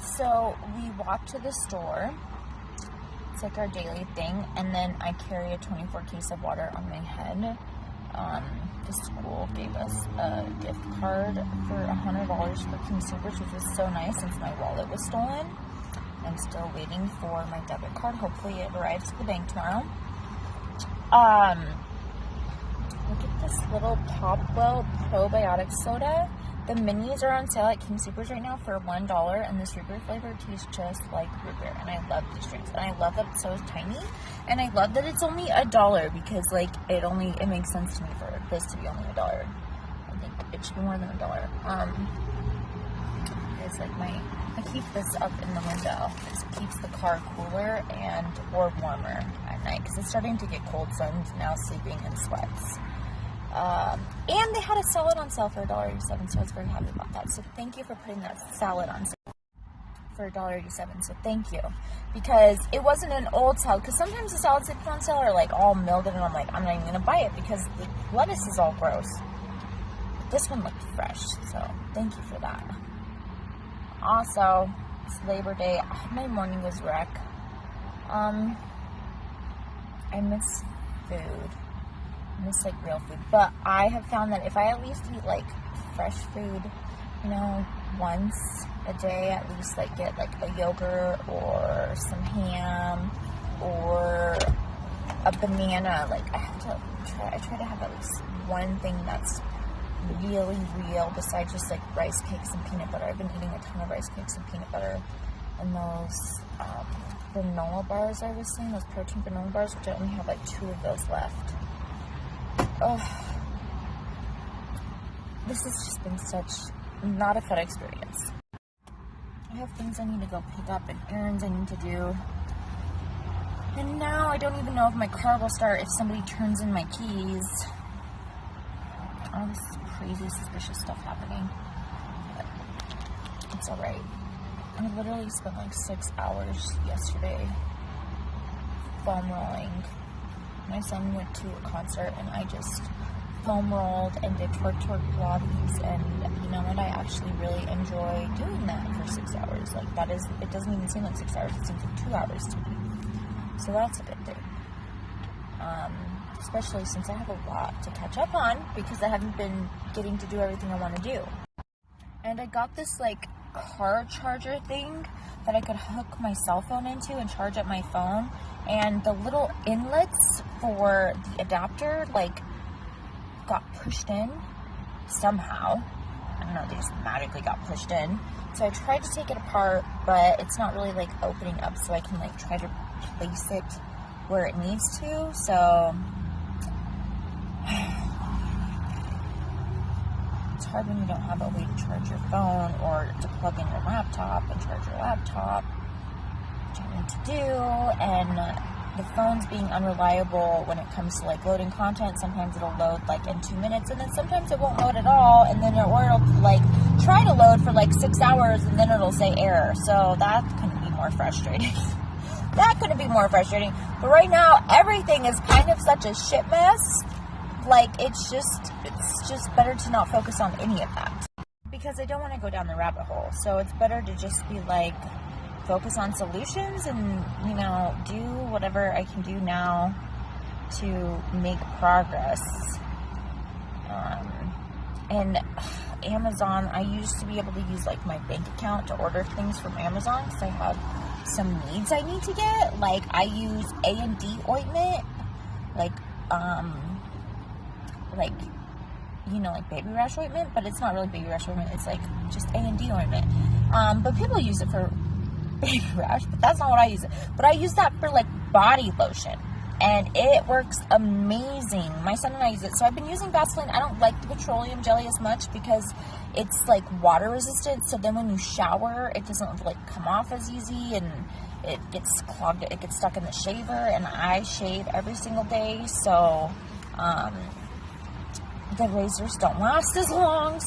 So we walk to the store. It's like our daily thing, and then I carry a 24 case of water on my head. The school gave us a gift card for $100 for King Soopers, which was so nice since my wallet was stolen. I'm still waiting for my debit card. Hopefully it arrives at the bank tomorrow. Look at this little Popwell probiotic soda. The minis are on sale at King Soopers right now for $1, and this root beer flavor tastes just like root beer, and I love these drinks, and I love that it's so tiny, and I love that it's only $1 because like it makes sense to me for this to be only $1. I think it should be more than $1. It's like I keep this up in the window because it keeps the car cooler or warmer at night because it's starting to get cold, so I'm now sleeping in sweats. And they had a salad on sale for $1.87, so I was very happy about that. So thank you for putting that salad on sale for $1.87. So thank you, because it wasn't an old salad. Because sometimes the salads they put on sale are like all mildewed, and I'm like, I'm not even gonna buy it because the lettuce is all gross. But this one looked fresh, so thank you for that. Also, it's Labor Day. My morning was wreck. I miss food. I miss like real food, but I have found that if I at least eat like fresh food, once a day, at least like get like a yogurt or some ham or a banana, like I try to have at least one thing that's really real besides just like rice cakes and peanut butter. I've been eating a ton of rice cakes and peanut butter, and those granola bars I was saying, those protein granola bars, which I only have like 2 of those left. Oh, this has just been such not a fun experience. I have things I need to go pick up and errands I need to do. And now I don't even know if my car will start if somebody turns in my keys. All this crazy, suspicious stuff happening. But it's alright. I literally spent like 6 hours yesterday foam rolling. My son went to a concert and I just foam rolled and did twerk Pilates, and you know what, I actually really enjoy doing that for 6 hours. Like it doesn't even seem like 6 hours, it seems like 2 hours to me. So that's a good thing. Especially since I have a lot to catch up on because I haven't been getting to do everything I want to do. And I got this like car charger thing that I could hook my cell phone into and charge up my phone, and the little inlets for the adapter like got pushed in somehow. I don't know, they just magically got pushed in. So I tried to take it apart, but it's not really like opening up so I can like try to place it where it needs to. So it's hard when you don't have a way to charge your phone or to plug in your laptop and charge your laptop, which I need to do. And the phone's being unreliable when it comes to like loading content. Sometimes it'll load like in 2 minutes, and then sometimes it won't load at all, and then or it'll like try to load for like 6 hours and then it'll say error. So that couldn't be more frustrating. That couldn't be more frustrating. But right now everything is kind of such a shit mess. Like it's just better to not focus on any of that because I don't want to go down the rabbit hole. So it's better to just be like focus on solutions and do whatever I can do now to make progress. And Amazon, I used to be able to use like my bank account to order things from Amazon because I have some needs I need to get. Like I use A&D ointment, like baby rash ointment, but it's not really baby rash ointment. It's like just A&D ointment. But people use it for baby rash, but that's not what I use it. But I use that for like body lotion, and it works amazing. My son and I use it. So I've been using Vaseline. I don't like the petroleum jelly as much because it's like water resistant. So then when you shower, it doesn't like come off as easy, and it gets clogged. It gets stuck in the shaver, and I shave every single day. So the razors don't last as long.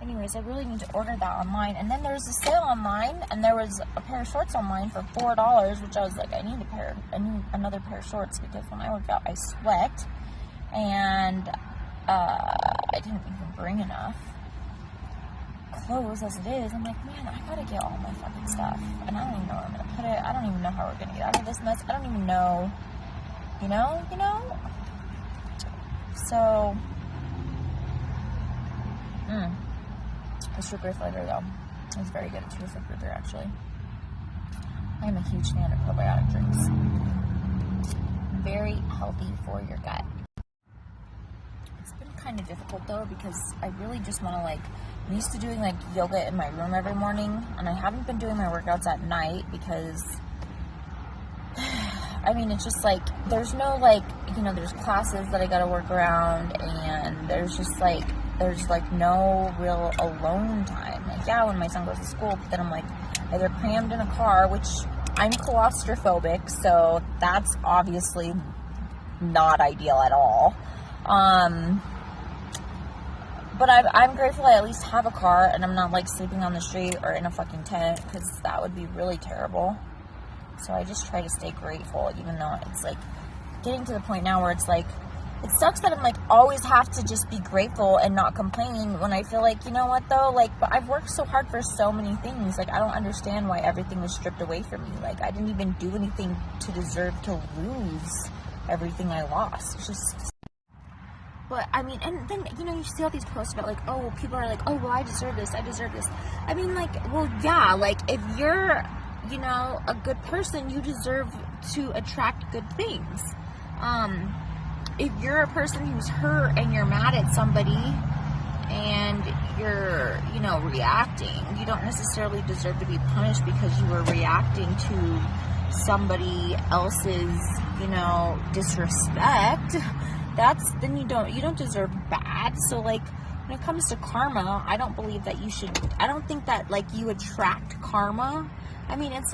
Anyways, I really need to order that online. And then there was a sale online, and there was a pair of shorts online for $4, which I was like, I need another pair of shorts because when I work out, I sweat. And I didn't even bring enough clothes as it is. I'm like, man, I gotta get all my fucking stuff. And I don't even know where I'm gonna put it. I don't even know how we're gonna get out of this mess. I don't even know, you know? So, the strawberry flavor though is very good. It's really root beer actually. I am a huge fan of probiotic drinks. Very healthy for your gut. It's been kind of difficult though because I really just want to I'm used to doing yoga in my room every morning, and I haven't been doing my workouts at night because I mean it's just there's no there's classes that I gotta work around, and there's just there's no real alone time. When my son goes to school, but then I'm either crammed in a car, which I'm claustrophobic, so that's obviously not ideal at all. But I'm grateful I at least have a car and I'm not sleeping on the street or in a fucking tent, because that would be really terrible. So I just try to stay grateful, even though it's getting to the point now where it's it sucks that I'm always have to just be grateful and not complain, when I feel you know what though, but I've worked so hard for so many things. I don't understand why everything was stripped away from me. I didn't even do anything to deserve to lose everything I lost. It's just, but I mean, and then you see all these posts about oh, people are oh, well, I deserve this, I mean well, yeah, if you're a good person, you deserve to attract good things. If you're a person who's hurt and you're mad at somebody and you're, reacting, you don't necessarily deserve to be punished because you were reacting to somebody else's, disrespect. Then you don't deserve bad. So when it comes to karma, I don't believe that I don't think that you attract karma. I mean, it's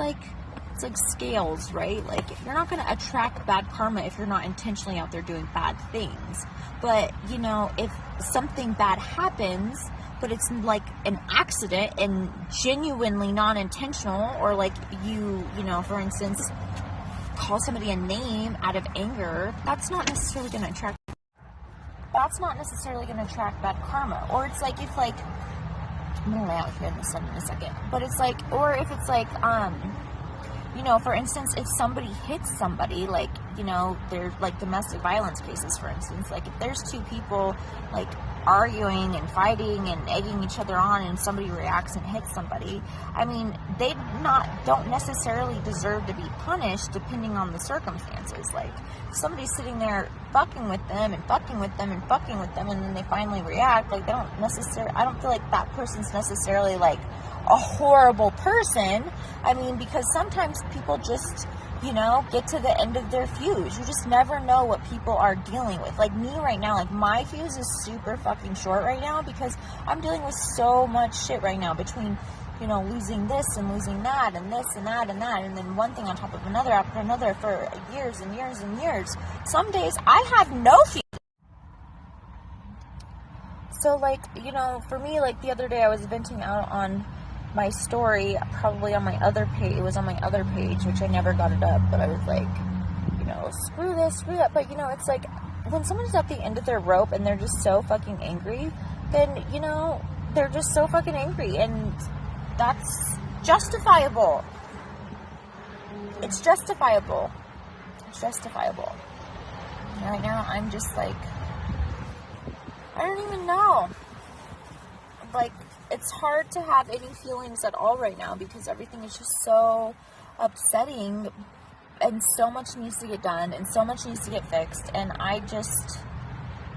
scales, right? You're not going to attract bad karma if you're not intentionally out there doing bad things. But, if something bad happens, but it's an accident and genuinely non-intentional, or you for instance, call somebody a name out of anger, that's not necessarily going to attract bad karma. Or it's if I'm going to lay out here in the sun in a second, but it's or if it's for instance, if somebody hits somebody, they're domestic violence cases, for instance, if there's two people, arguing and fighting and egging each other on, and somebody reacts and hits somebody, I mean, they don't necessarily deserve to be punished depending on the circumstances. If somebody's sitting there fucking with them and fucking with them and fucking with them, and then they finally react, I don't feel that person's necessarily a horrible person. I mean, because sometimes people just, get to the end of their fuse. You just never know what people are dealing with. Me right now, my fuse is super fucking short right now because I'm dealing with so much shit right now between, losing this and losing that and this and that and that, and then one thing on top of another after another for years and years and years. Some days I have no fuse. So, for me, the other day I was venting out on my story, probably on my other page. It was on my other page, which I never got it up, but I was screw this, screw that. But, it's when someone's at the end of their rope and they're just so fucking angry, then, they're just so fucking angry, and that's justifiable. It's justifiable. It's justifiable. And right now, I'm just I don't even know. It's hard to have any feelings at all right now because everything is just so upsetting, and so much needs to get done and so much needs to get fixed, and I just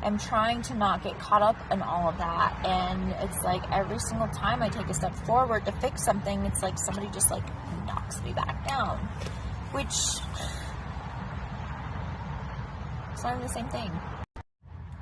am trying to not get caught up in all of that. And it's every single time I take a step forward to fix something, it's somebody just knocks me back down, which it's not even the same thing.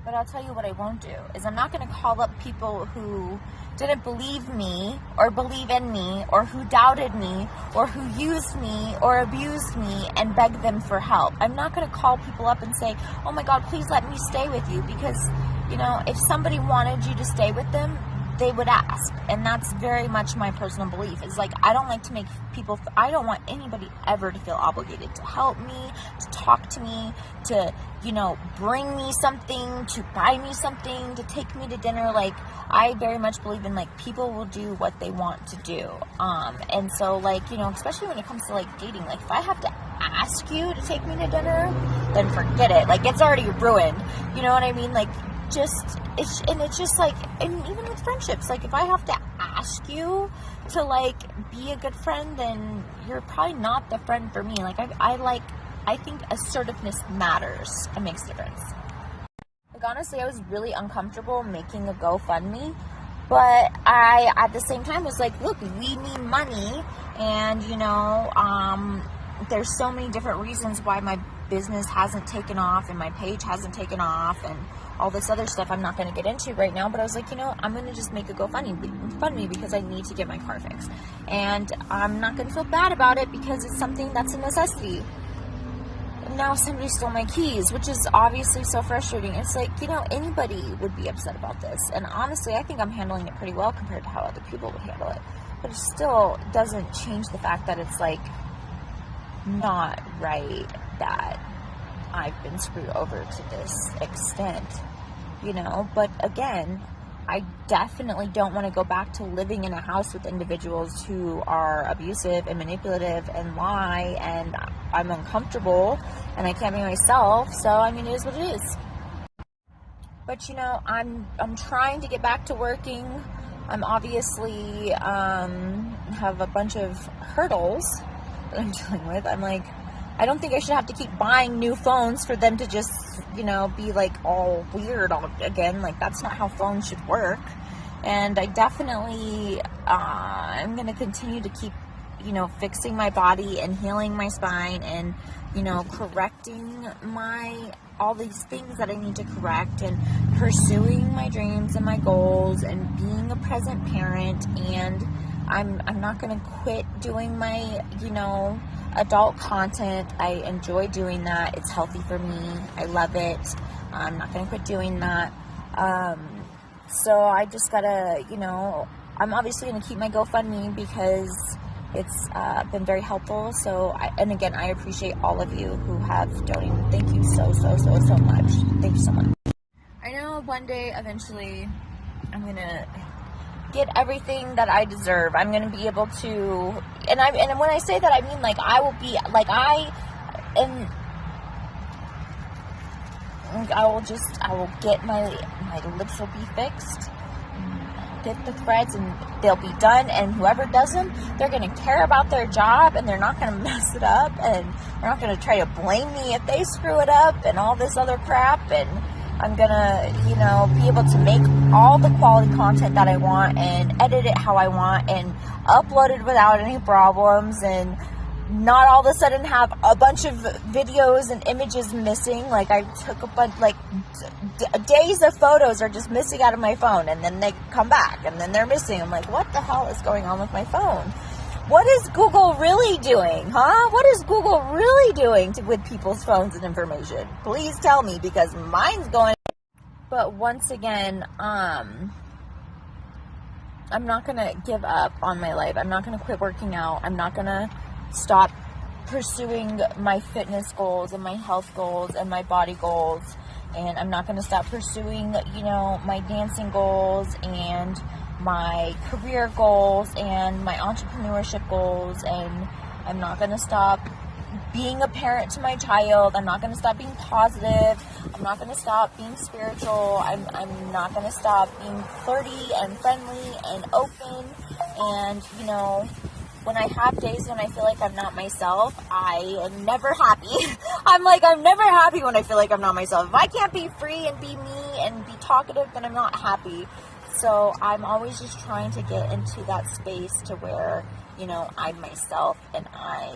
But I'll tell you what I won't do is I'm not going to call up people who didn't believe me or believe in me or who doubted me or who used me or abused me and beg them for help. I'm not going to call people up and say, oh my God, please let me stay with you, because, if somebody wanted you to stay with them, they would ask. And that's very much my personal belief, is like, I don't like to make people, I don't want anybody ever to feel obligated to help me, to talk to me, to, you know, bring me something, to buy me something, to take me to dinner. Like, I very much believe in, like, people will do what they want to do. And so, like, you know, especially when it comes to, like, dating, like, if I have to ask you to take me to dinner, then forget it. Like, it's already ruined. You know what I mean? Like, it's just like, and even with friendships, like, if I have to ask you to, like, be a good friend, then you're probably not the friend for me. Like, I think assertiveness matters. It makes a difference. Like, honestly, I was really uncomfortable making a GoFundMe, but I, at the same time, was like, look, we need money, and, you know, there's so many different reasons why my business hasn't taken off and my page hasn't taken off and all this other stuff I'm not going to get into right now. But I was like, you know, I'm going to just make a GoFundMe because I need to get my car fixed. And I'm not going to feel bad about it because it's something that's a necessity. Now somebody stole my keys, which is obviously so frustrating. It's like, you know, anybody would be upset about this. And honestly, I think I'm handling it pretty well compared to how other people would handle it. But it still doesn't change the fact that it's like not right that I've been screwed over to this extent, you know. But again, I definitely don't want to go back to living in a house with individuals who are abusive and manipulative and lie, and I'm uncomfortable and I can't be myself. So I mean, it is what it is. But you know, I'm trying to get back to working. I'm obviously have a bunch of hurdles that I'm dealing with. I'm like, I don't think I should have to keep buying new phones for them to just, you know, be like all weird all again. Like, that's not how phones should work. And I definitely, I'm going to continue to keep, you know, fixing my body and healing my spine and, you know, correcting all these things that I need to correct, and pursuing my dreams and my goals and being a present parent. And I'm not going to quit doing my, you know, adult content. I enjoy doing that. It's healthy for me. I love it. I'm not going to quit doing that. So I just gotta, you know, I'm obviously going to keep my GoFundMe because it's been very helpful. So, and again, I appreciate all of you who have donated. Thank you so much. Thank you so much. I know one day, eventually, I'm going to get everything that I deserve. I'm going to be able to, and when I say that, I mean, like, I will be, like, I will get my lips will be fixed, get the threads, and they'll be done. And whoever does them, they're going to care about their job, and they're not going to mess it up, and they're not going to try to blame me if they screw it up and all this other crap. And I'm going to, you know, be able to make all the quality content that I want and edit it how I want and upload it without any problems, and not all of a sudden have a bunch of videos and images missing. Like, I took a bunch, like, days of photos are just missing out of my phone, and then they come back and then they're missing. I'm like, what the hell is going on with my phone? What is Google really doing, huh? What is Google really doing with people's phones and information? Please tell me, because mine's going. But once again, I'm not going to give up on my life. I'm not going to quit working out. I'm not going to stop pursuing my fitness goals and my health goals and my body goals. And I'm not going to stop pursuing, you know, my dancing goals and my career goals and my entrepreneurship goals. And I'm not going to stop being a parent to my child. I'm not going to stop being positive. I'm not going to stop being spiritual. I'm not going to stop being flirty and friendly and open. And, you know, when I have days when I feel like I'm not myself, I am never happy. I'm never happy when I feel like I'm not myself. If I can't be free and be me and be talkative, then I'm not happy. So I'm always just trying to get into that space to where, you know, I'm myself and I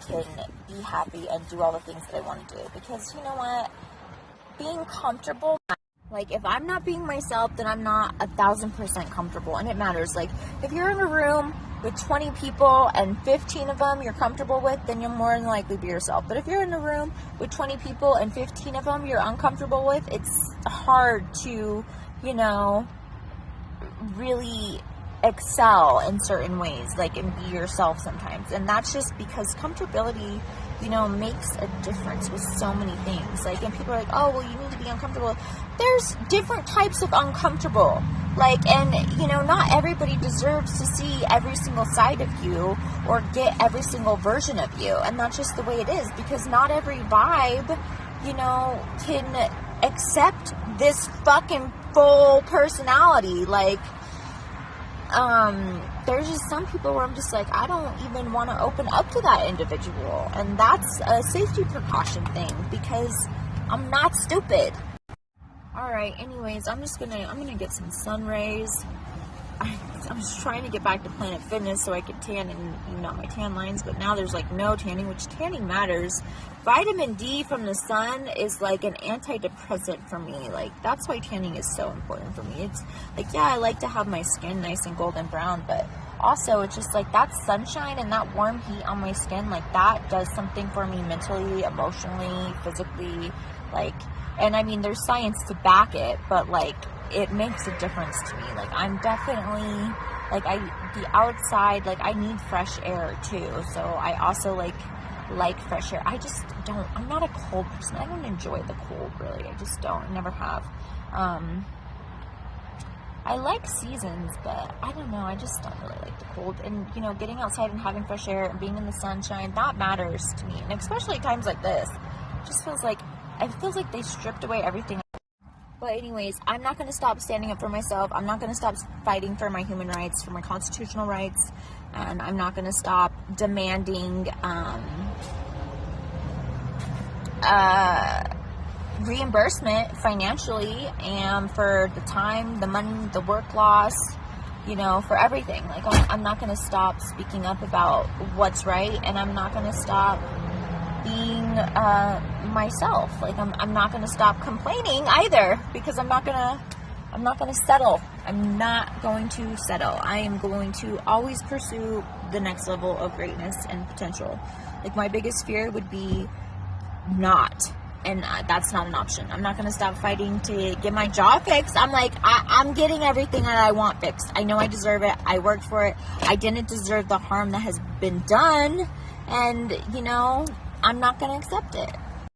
can be happy and do all the things that I want to do. Because, you know what? Being comfortable, like, if I'm not being myself, then I'm not 1,000% comfortable. And it matters. Like, if you're in a room with 20 people and 15 of them you're comfortable with, then you'll more than likely be yourself. But if you're in a room with 20 people and 15 of them you're uncomfortable with, it's hard to, you know, really excel in certain ways, like, and be yourself sometimes. And that's just because comfortability, you know, makes a difference with so many things. Like, and people are like, oh, well, you need to be uncomfortable. There's different types of uncomfortable. Like, and, you know, not everybody deserves to see every single side of you or get every single version of you. And that's just the way it is, because not every vibe, you know, can accept this fucking full personality. Like, there's just some people where I'm just like, I don't even want to open up to that individual. And that's a safety precaution thing, because I'm not stupid. Alright, anyways, I'm gonna get some sun rays. I was trying to get back to Planet Fitness so I could tan and even out my tan lines, but now there's like no tanning, which tanning matters. Vitamin D from the sun is like an antidepressant for me. Like, that's why tanning is so important for me. It's like, yeah, I like to have my skin nice and golden brown, but also it's just like that sunshine and that warm heat on my skin, like that does something for me mentally, emotionally, physically, like, and I mean, there's science to back it, but like, it makes a difference to me. Like, I'm definitely, like, the outside, like, I need fresh air too, so I also like fresh air. I'm not a cold person. I don't enjoy the cold, really. I just don't. I never have. I like seasons, but I don't know. I just don't really like the cold. And, you know, getting outside and having fresh air and being in the sunshine, that matters to me. And especially at times like this, it just feels like they stripped away everything. But anyways, I'm not going to stop standing up for myself. I'm not going to stop fighting for my human rights, for my constitutional rights. And I'm not going to stop demanding reimbursement financially, and for the time, the money, the work loss, you know, for everything. Like, I'm not going to stop speaking up about what's right, and I'm not going to stop being myself. Like, I'm not going to stop complaining either, because I'm not going to settle. I'm not going to settle. I am going to always pursue the next level of greatness and potential. Like, my biggest fear would be not, and that's not an option. I'm not going to stop fighting to get my jaw fixed. I'm like, I'm getting everything that I want fixed. I know I deserve it. I worked for it. I didn't deserve the harm that has been done, and, you know, I'm not going to accept it.